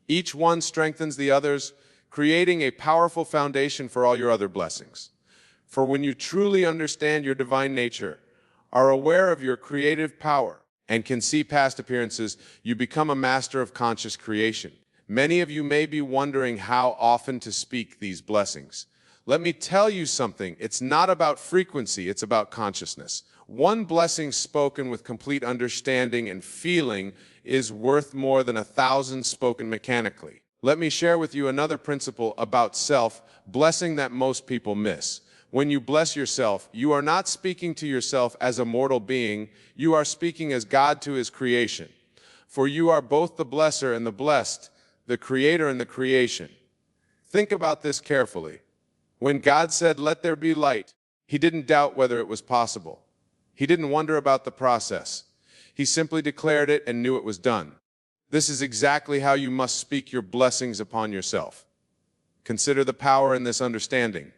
Each one strengthens the others, creating a powerful foundation for all your other blessings. For when you truly understand your divine nature, are aware of your creative power, and can see past appearances, you become a master of conscious creation. Many of you may be wondering how often to speak these blessings. Let me tell you something. It's not about frequency, it's about consciousness. One blessing spoken with complete understanding and feeling is worth more than 1,000 spoken mechanically. Let me share with you another principle about self-blessing that most people miss. When you bless yourself, you are not speaking to yourself as a mortal being, you are speaking as God to his creation. For you are both the blesser and the blessed, the creator and the creation. Think about this carefully. When God said, "Let there be light," he didn't doubt whether it was possible. He didn't wonder about the process. He simply declared it and knew it was done. This is exactly how you must speak your blessings upon yourself. Consider the power in this understanding.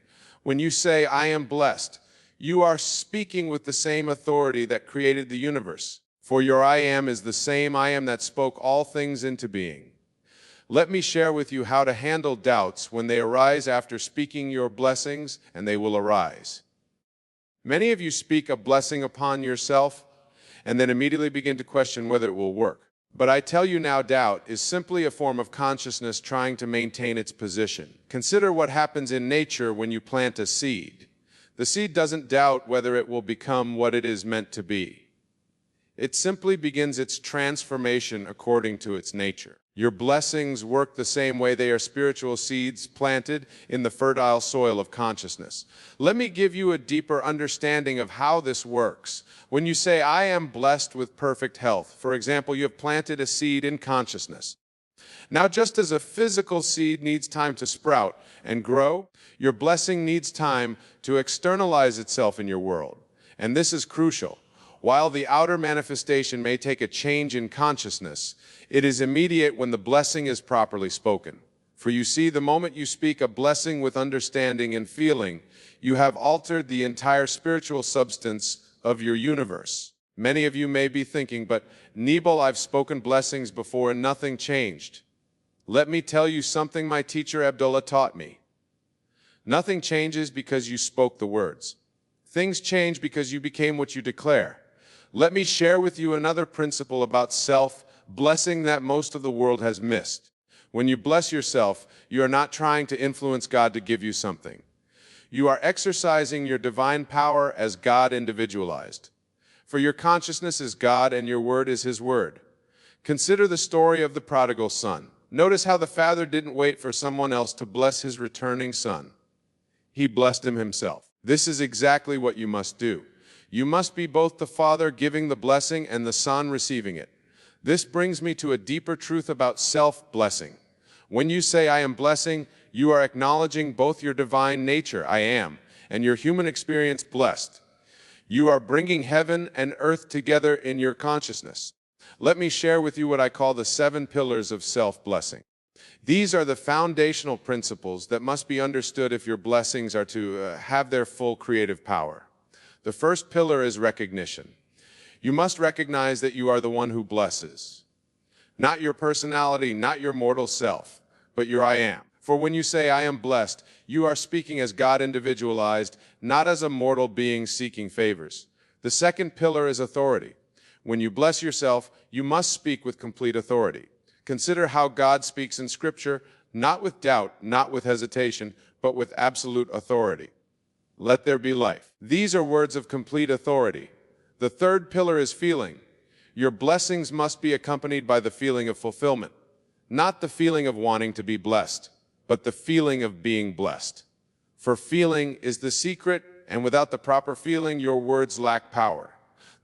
When you say, "I am blessed," you are speaking with the same authority that created the universe. For your I am is the same I am that spoke all things into being. Let me share with you how to handle doubts when they arise after speaking your blessings, and they will arise. Many of you speak a blessing upon yourself and then immediately begin to question whether it will work. But I tell you now, doubt is simply a form of consciousness trying to maintain its position. Consider what happens in nature when you plant a seed. The seed doesn't doubt whether it will become what it is meant to be. It simply begins its transformation according to its nature. Your blessings work the same way. They are spiritual seeds planted in the fertile soil of consciousness. Let me give you a deeper understanding of how this works. When you say, "I am blessed with perfect health," for example, you have planted a seed in consciousness. Now, just as a physical seed needs time to sprout and grow, your blessing needs time to externalize itself in your world. And this is crucial. While the outer manifestation may take a change in consciousness, it is immediate when the blessing is properly spoken. For you see, the moment you speak a blessing with understanding and feeling, you have altered the entire spiritual substance of your universe. Many of you may be thinking, "But Nebel, I've spoken blessings before and nothing changed." Let me tell you something my teacher Abdullah taught me. Nothing changes because you spoke the words. Things change because you became what you declare. Let me share with you another principle about self-blessing that most of the world has missed. When you bless yourself, you are not trying to influence God to give you something. You are exercising your divine power as God individualized. For your consciousness is God and your word is his word. Consider the story of the prodigal son. Notice how the father didn't wait for someone else to bless his returning son. He blessed him himself. This is exactly what you must do. You must be both the father giving the blessing and the son receiving it. This brings me to a deeper truth about self-blessing. When you say, "I am blessing," you are acknowledging both your divine nature, I am, and your human experience, blessed. You are bringing heaven and earth together in your consciousness. Let me share with you what I call the 7 pillars of self-blessing. These are the foundational principles that must be understood if your blessings are to have their full creative power. The first pillar is recognition. You must recognize that you are the one who blesses. Not your personality, not your mortal self, but your I am. For when you say, "I am blessed," you are speaking as God individualized, not as a mortal being seeking favors. The second pillar is authority. When you bless yourself, you must speak with complete authority. Consider how God speaks in Scripture, not with doubt, not with hesitation, but with absolute authority. "Let there be life." These are words of complete authority. The third pillar is feeling. Your blessings must be accompanied by the feeling of fulfillment. Not the feeling of wanting to be blessed, but the feeling of being blessed. For feeling is the secret, and without the proper feeling, your words lack power.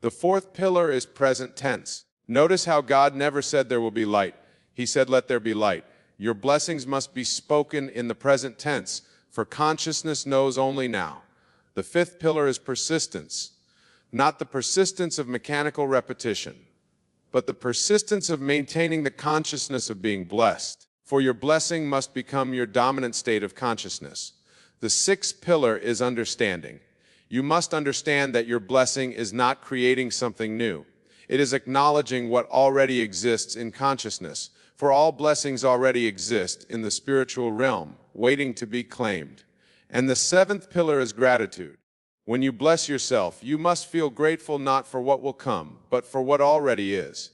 The fourth pillar is present tense. Notice how God never said there will be light. He said, "Let there be light." Your blessings must be spoken in the present tense, for consciousness knows only now. The fifth pillar is persistence. Not the persistence of mechanical repetition, but the persistence of maintaining the consciousness of being blessed. For your blessing must become your dominant state of consciousness. The sixth pillar is understanding. You must understand that your blessing is not creating something new. It is acknowledging what already exists in consciousness, for all blessings already exist in the spiritual realm, waiting to be claimed. And the seventh pillar is gratitude. When you bless yourself, you must feel grateful not for what will come, but for what already is.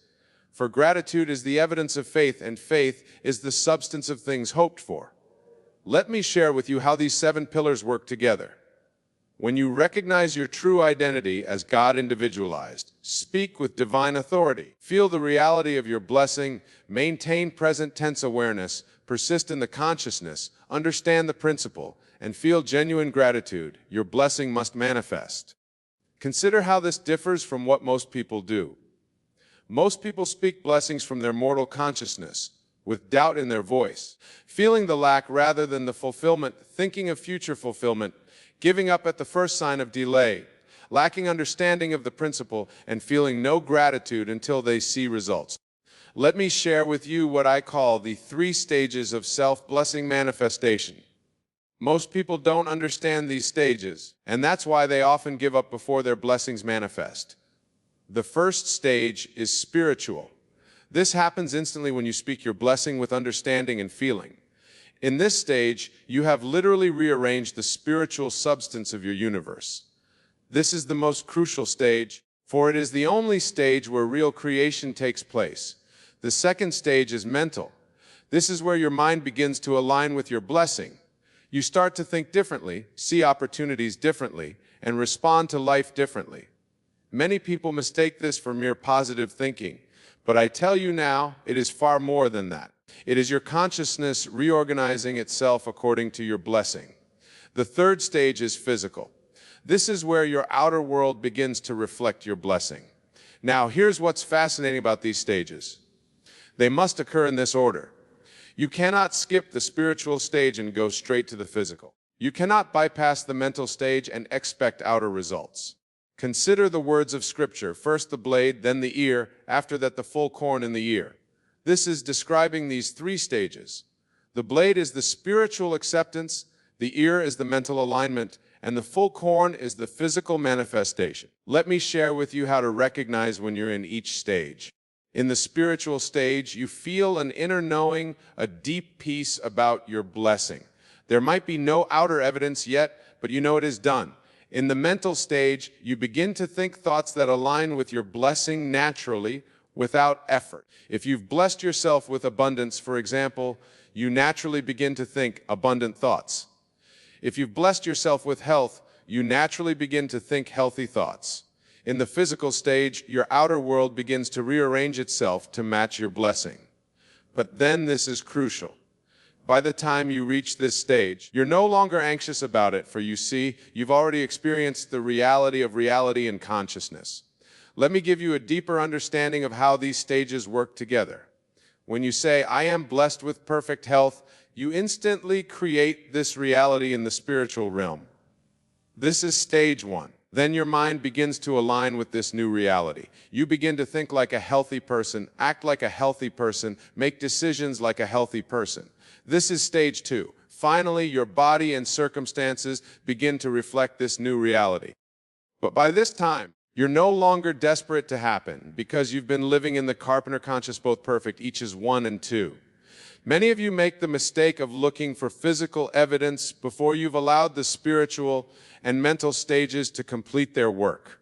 For gratitude is the evidence of faith, and faith is the substance of things hoped for. Let me share with you how these 7 pillars work together. When you recognize your true identity as God individualized, speak with divine authority, feel the reality of your blessing, maintain present tense awareness, persist in the consciousness, understand the principle, and feel genuine gratitude, your blessing must manifest. Consider how this differs from what most people do. Most people speak blessings from their mortal consciousness, with doubt in their voice, feeling the lack rather than the fulfillment, thinking of future fulfillment, giving up at the first sign of delay, lacking understanding of the principle, and feeling no gratitude until they see results. Let me share with you what I call the 3 stages of self-blessing manifestation. Most people don't understand these stages, and that's why they often give up before their blessings manifest. The first stage is spiritual. This happens instantly when you speak your blessing with understanding and feeling. In this stage, you have literally rearranged the spiritual substance of your universe. This is the most crucial stage, for it is the only stage where real creation takes place. The second stage is mental. This is where your mind begins to align with your blessing. You start to think differently, see opportunities differently, and respond to life differently. Many people mistake this for mere positive thinking, but I tell you now, it is far more than that. It is your consciousness reorganizing itself according to your blessing. The third stage is physical. This is where your outer world begins to reflect your blessing. Now, here's what's fascinating about these stages. They must occur in this order. You cannot skip the spiritual stage and go straight to the physical. You cannot bypass the mental stage and expect outer results. Consider the words of Scripture, first the blade, then the ear, after that the full corn in the ear. This is describing these 3 stages. The blade is the spiritual acceptance, the ear is the mental alignment, and the full corn is the physical manifestation. Let me share with you how to recognize when you're in each stage. In the spiritual stage, you feel an inner knowing, a deep peace about your blessing. There might be no outer evidence yet, but you know it is done. In the mental stage, you begin to think thoughts that align with your blessing naturally, without effort. If you've blessed yourself with abundance, for example, you naturally begin to think abundant thoughts. If you've blessed yourself with health, you naturally begin to think healthy thoughts. In the physical stage, your outer world begins to rearrange itself to match your blessing. But then this is crucial. By the time you reach this stage, you're no longer anxious about it, for you see, you've already experienced the reality of reality and consciousness. Let me give you a deeper understanding of how these stages work together. When you say, I am blessed with perfect health, you instantly create this reality in the spiritual realm. This is stage 1. Then your mind begins to align with this new reality. You begin to think like a healthy person, act like a healthy person, make decisions like a healthy person. This is stage 2. Finally, your body and circumstances begin to reflect this new reality. But by this time, you're no longer desperate to happen because you've been living in the carpenter conscious both perfect, each is 1 and 2. Many of you make the mistake of looking for physical evidence before you've allowed the spiritual and mental stages to complete their work.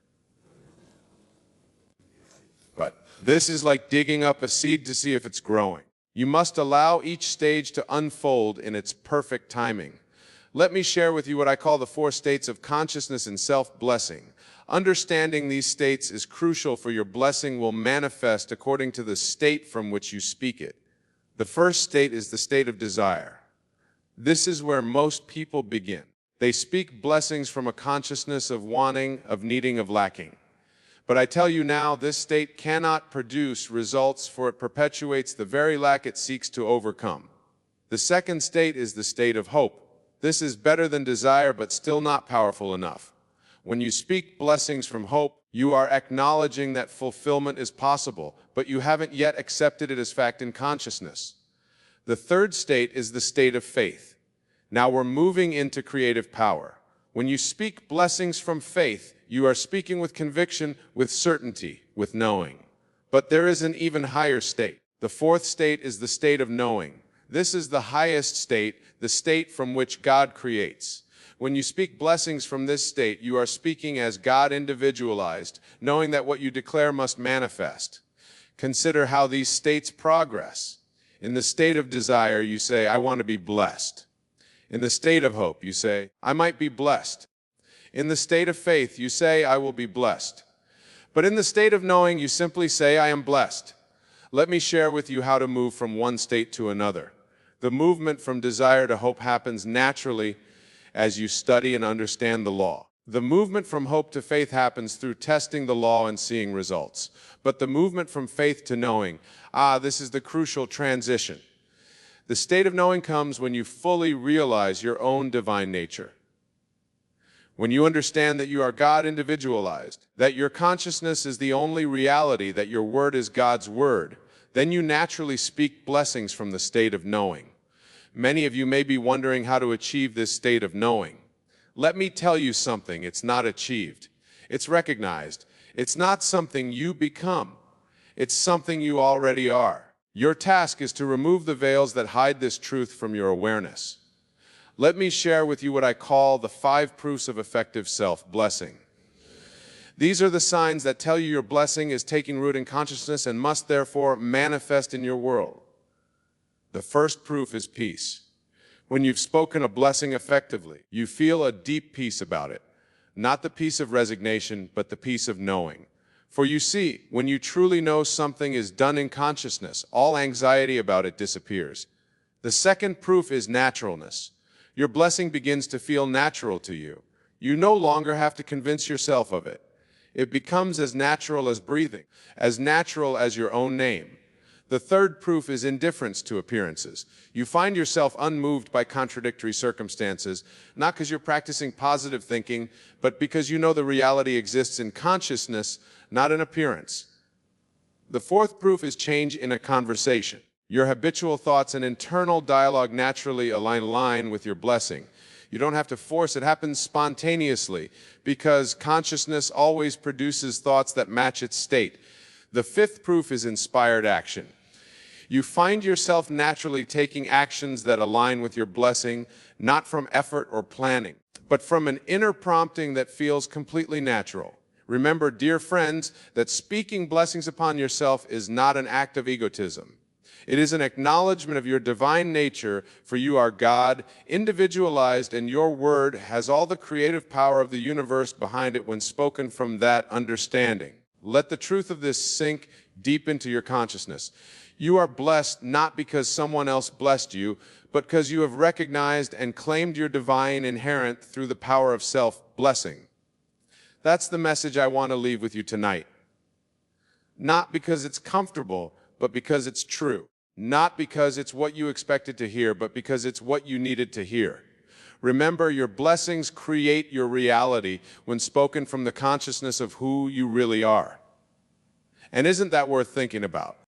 But this is like digging up a seed to see if it's growing. You must allow each stage to unfold in its perfect timing. Let me share with you what I call the 4 states of consciousness and self-blessing. Understanding these states is crucial, for your blessing will manifest according to the state from which you speak it. The first state is the state of desire. This is where most people begin. They speak blessings from a consciousness of wanting, of needing, of lacking. But I tell you now, this state cannot produce results, for it perpetuates the very lack it seeks to overcome. The second state is the state of hope. This is better than desire, but still not powerful enough. When you speak blessings from hope, you are acknowledging that fulfillment is possible, but you haven't yet accepted it as fact in consciousness. The third state is the state of faith. Now we're moving into creative power. When you speak blessings from faith, you are speaking with conviction, with certainty, with knowing. But there is an even higher state. The fourth state is the state of knowing. This is the highest state, the state from which God creates. When you speak blessings from this state, you are speaking as God individualized, knowing that what you declare must manifest. Consider how these states progress. In the state of desire, you say, I want to be blessed. In the state of hope, you say, I might be blessed. In the state of faith, you say, I will be blessed. But in the state of knowing, you simply say, I am blessed. Let me share with you how to move from one state to another. The movement from desire to hope happens naturally as you study and understand the law. The movement from hope to faith happens through testing the law and seeing results. But the movement from faith to knowing, this is the crucial transition. The state of knowing comes when you fully realize your own divine nature. When you understand that you are God individualized, that your consciousness is the only reality, that your word is God's word, then you naturally speak blessings from the state of knowing. Many of you may be wondering how to achieve this state of knowing. Let me tell you something, it's not achieved. It's recognized. It's not something you become. It's something you already are. Your task is to remove the veils that hide this truth from your awareness. Let me share with you what I call the 5 proofs of effective self-blessing. These are the signs that tell you your blessing is taking root in consciousness and must therefore manifest in your world. The first proof is peace. When you've spoken a blessing effectively, you feel a deep peace about it. Not the peace of resignation, but the peace of knowing. For you see, when you truly know something is done in consciousness, all anxiety about it disappears. The second proof is naturalness. Your blessing begins to feel natural to you. You no longer have to convince yourself of it. It becomes as natural as breathing, as natural as your own name. The third proof is indifference to appearances. You find yourself unmoved by contradictory circumstances, not because you're practicing positive thinking, but because you know the reality exists in consciousness, not in appearance. The fourth proof is change in a conversation. Your habitual thoughts and internal dialogue naturally align with your blessing. You don't have to force it. It happens spontaneously because consciousness always produces thoughts that match its state. The fifth proof is inspired action. You find yourself naturally taking actions that align with your blessing, not from effort or planning, but from an inner prompting that feels completely natural. Remember, dear friends, that speaking blessings upon yourself is not an act of egotism. It is an acknowledgement of your divine nature, for you are God, individualized, and your word has all the creative power of the universe behind it when spoken from that understanding. Let the truth of this sink deep into your consciousness. You are blessed not because someone else blessed you, but because you have recognized and claimed your divine inherent through the power of self-blessing. That's the message I want to leave with you tonight. Not because it's comfortable, but because it's true. Not because it's what you expected to hear, but because it's what you needed to hear. Remember, your blessings create your reality when spoken from the consciousness of who you really are. And isn't that worth thinking about?